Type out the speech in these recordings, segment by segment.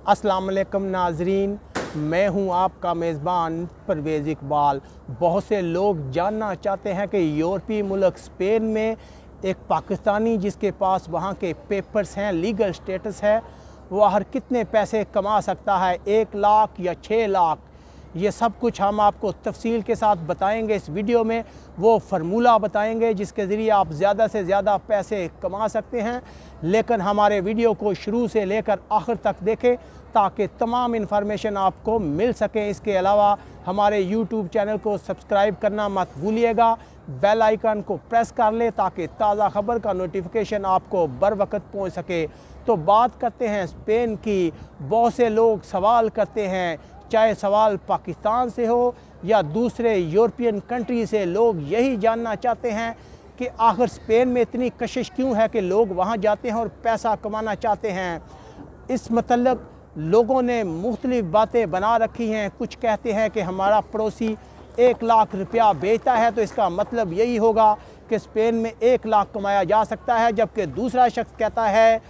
अस्सलाम वालेकुम नाजरीन, मैं हूं आपका मेज़बान परवेज़ इकबाल। बहुत से लोग जानना चाहते हैं कि यूरोपीय मुल्क स्पेन में एक पाकिस्तानी जिसके पास वहां के पेपर्स हैं, लीगल स्टेटस है, वह हर कितने पैसे कमा सकता है, 1 लाख या 6 लाख। ये सब कुछ हम आपको तफसील के साथ बताएंगे इस वीडियो में। वो फार्मूला बताएंगे जिसके ज़रिए आप ज़्यादा से ज़्यादा पैसे कमा सकते हैं। लेकिन हमारे वीडियो को शुरू से लेकर आखिर तक देखें ताकि तमाम इन्फॉर्मेशन आपको मिल सके। इसके अलावा हमारे यूट्यूब चैनल को सब्सक्राइब करना मत भूलिएगा, बेल आइकन को प्रेस कर ले ताकि ताज़ा खबर का नोटिफिकेशन आपको बर वक्त पहुँच सके। तो बात करते हैं स्पेन की। बहुत से लोग सवाल करते हैं, चाहे सवाल पाकिस्तान से हो या दूसरे यूरोपियन कंट्री से, लोग यही जानना चाहते हैं कि आखिर स्पेन में इतनी कशिश क्यों है कि लोग वहाँ जाते हैं और पैसा कमाना चाहते हैं। इस मतलब लोगों ने मुख्तलिफ बातें बना रखी हैं। कुछ कहते हैं कि हमारा पड़ोसी 1 लाख रुपया बेचता है तो इसका मतलब यही होगा कि स्पेन में 1 लाख कमाया जा सकता है, जबकि दूसरा शख्स कहता है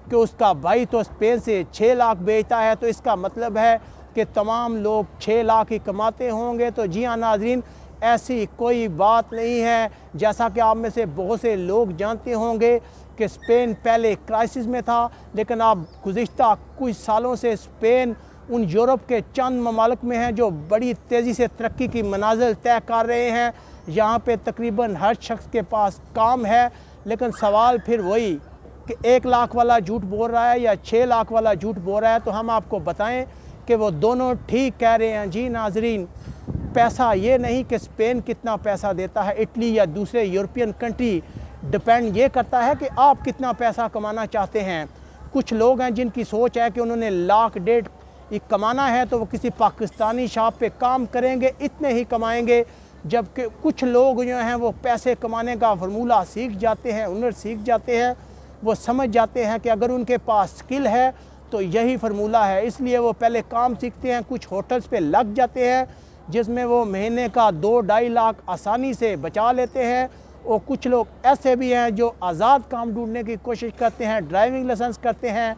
कि उसका भाई तो स्पेन से 6 लाख बेचता है तो इसका मतलब है कि तमाम लोग 6 लाख ही कमाते होंगे। तो जी हाँ नाज़रीन, ऐसी कोई बात नहीं है। जैसा कि आप में से बहुत से लोग जानते होंगे कि स्पेन पहले क्राइसिस में था, लेकिन अब गुज़िश्ता कुछ सालों से स्पेन उन यूरोप के चंद ममालिक में है जो बड़ी तेज़ी से तरक्की की मनाजिल तय कर रहे हैं। यहाँ पे तकरीबन हर शख्स के पास काम है। लेकिन सवाल फिर वही कि 1 लाख वाला झूठ बोल रहा है या 6 लाख वाला झूठ बोल रहा है। तो हम आपको बताएं कि वो दोनों ठीक कह रहे हैं। जी नाजरीन, पैसा ये नहीं कि स्पेन कितना पैसा देता है, इटली या दूसरे यूरोपियन कंट्री, डिपेंड ये करता है कि आप कितना पैसा कमाना चाहते हैं। कुछ लोग हैं जिनकी सोच है कि उन्होंने 1 लाख 1.5 कमाना है तो वो किसी पाकिस्तानी शॉप पे काम करेंगे, इतने ही कमाएंगे। जबकि कुछ लोग जो हैं वो पैसे कमाने का फार्मूला सीख जाते हैं, हुनर सीख जाते हैं। वो समझ जाते हैं कि अगर उनके पास स्किल है तो यही फार्मूला है, इसलिए वो पहले काम सीखते हैं। कुछ होटल्स पे लग जाते हैं जिसमें वो महीने का 2-2.5 लाख आसानी से बचा लेते हैं। और कुछ लोग ऐसे भी हैं जो आज़ाद काम ढूंढने की कोशिश करते हैं, ड्राइविंग लाइसेंस करते हैं,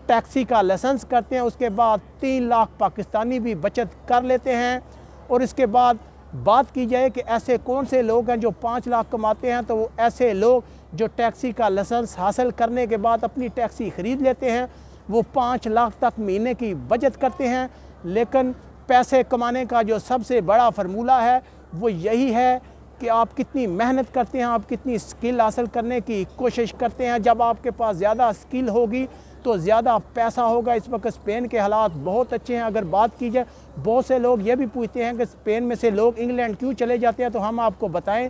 टैक्सी का लाइसेंस करते हैं, उसके बाद 3 लाख पाकिस्तानी भी बचत कर लेते हैं। और इसके बाद बात की जाए कि ऐसे कौन से लोग हैं जो 5 लाख कमाते हैं, तो वो ऐसे लोग जो टैक्सी का लाइसेंस हासिल करने के बाद अपनी टैक्सी ख़रीद लेते हैं। वो 5 लाख तक महीने की बचत करते हैं। लेकिन पैसे कमाने का जो सबसे बड़ा फार्मूला है वो यही है कि आप कितनी मेहनत करते हैं, आप कितनी स्किल हासिल करने की कोशिश करते हैं। जब आपके पास ज़्यादा स्किल होगी तो ज़्यादा पैसा होगा। इस वक्त स्पेन के हालात बहुत अच्छे हैं। अगर बात की जाए, बहुत से लोग ये भी पूछते हैं कि स्पेन में से लोग इंग्लैंड क्यों चले जाते हैं, तो हम आपको बताएं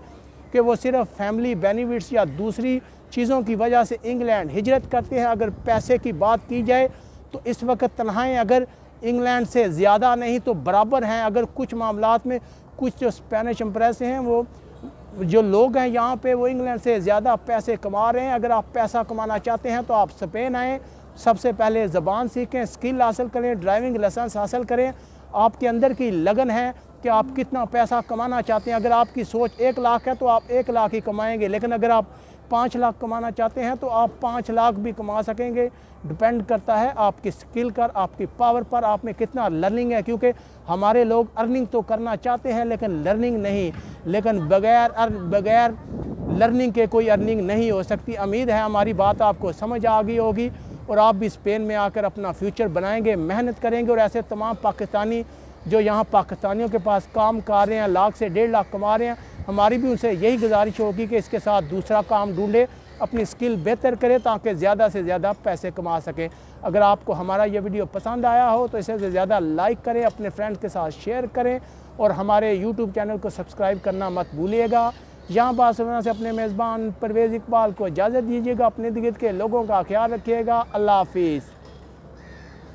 कि वो सिर्फ फैमिली बेनिफिट्स या दूसरी चीज़ों की वजह से इंग्लैंड हिजरत करते हैं। अगर पैसे की बात की जाए तो इस वक्त तनख्वाहें अगर इंग्लैंड से ज़्यादा नहीं तो बराबर हैं। अगर कुछ मामलात में कुछ जो स्पेनिश एम्प्रेस हैं, वो जो लोग हैं यहाँ पे, वो इंग्लैंड से ज़्यादा पैसे कमा रहे हैं। अगर आप पैसा कमाना चाहते हैं तो आप स्पेन आएँ, सबसे पहले ज़बान सीखें, स्किल हासिल करें, ड्राइविंग लाइसेंस हासिल करें। आपके अंदर की लगन है कि आप कितना पैसा कमाना चाहते हैं। अगर आपकी सोच 1 लाख है तो आप 1 लाख ही कमाएंगे, लेकिन अगर आप 5 लाख कमाना चाहते हैं तो आप 5 लाख भी कमा सकेंगे। डिपेंड करता है आपकी स्किल पर, आपकी पावर पर, आप में कितना लर्निंग है। क्योंकि हमारे लोग अर्निंग तो करना चाहते हैं लेकिन लर्निंग नहीं, लेकिन बगैर लर्निंग के कोई अर्निंग नहीं हो सकती। उम्मीद है हमारी बात आपको समझ आ गई होगी और आप भी स्पेन में आकर अपना फ्यूचर बनाएंगे, मेहनत करेंगे। और ऐसे तमाम पाकिस्तानी जो यहाँ पाकिस्तानियों के पास काम कर रहे हैं, 1 लाख से 1.5 लाख कमा रहे हैं, हमारी भी उनसे यही गुजारिश होगी कि इसके साथ दूसरा काम ढूंढे, अपनी स्किल बेहतर करें ताकि ज़्यादा से ज़्यादा पैसे कमा सकें। अगर आपको हमारा ये वीडियो पसंद आया हो तो इसे ज़्यादा लाइक करें, अपने फ्रेंड्स के साथ शेयर करें और हमारे यूट्यूब चैनल को सब्सक्राइब करना मत भूलिएगा। यहाँ बार्सिलोना से अपने मेज़बान परवेज़ इकबाल को इजाज़त दीजिएगा। अपने गिर्द के लोगों का ख्याल रखिएगा। अल्लाह हाफिज़।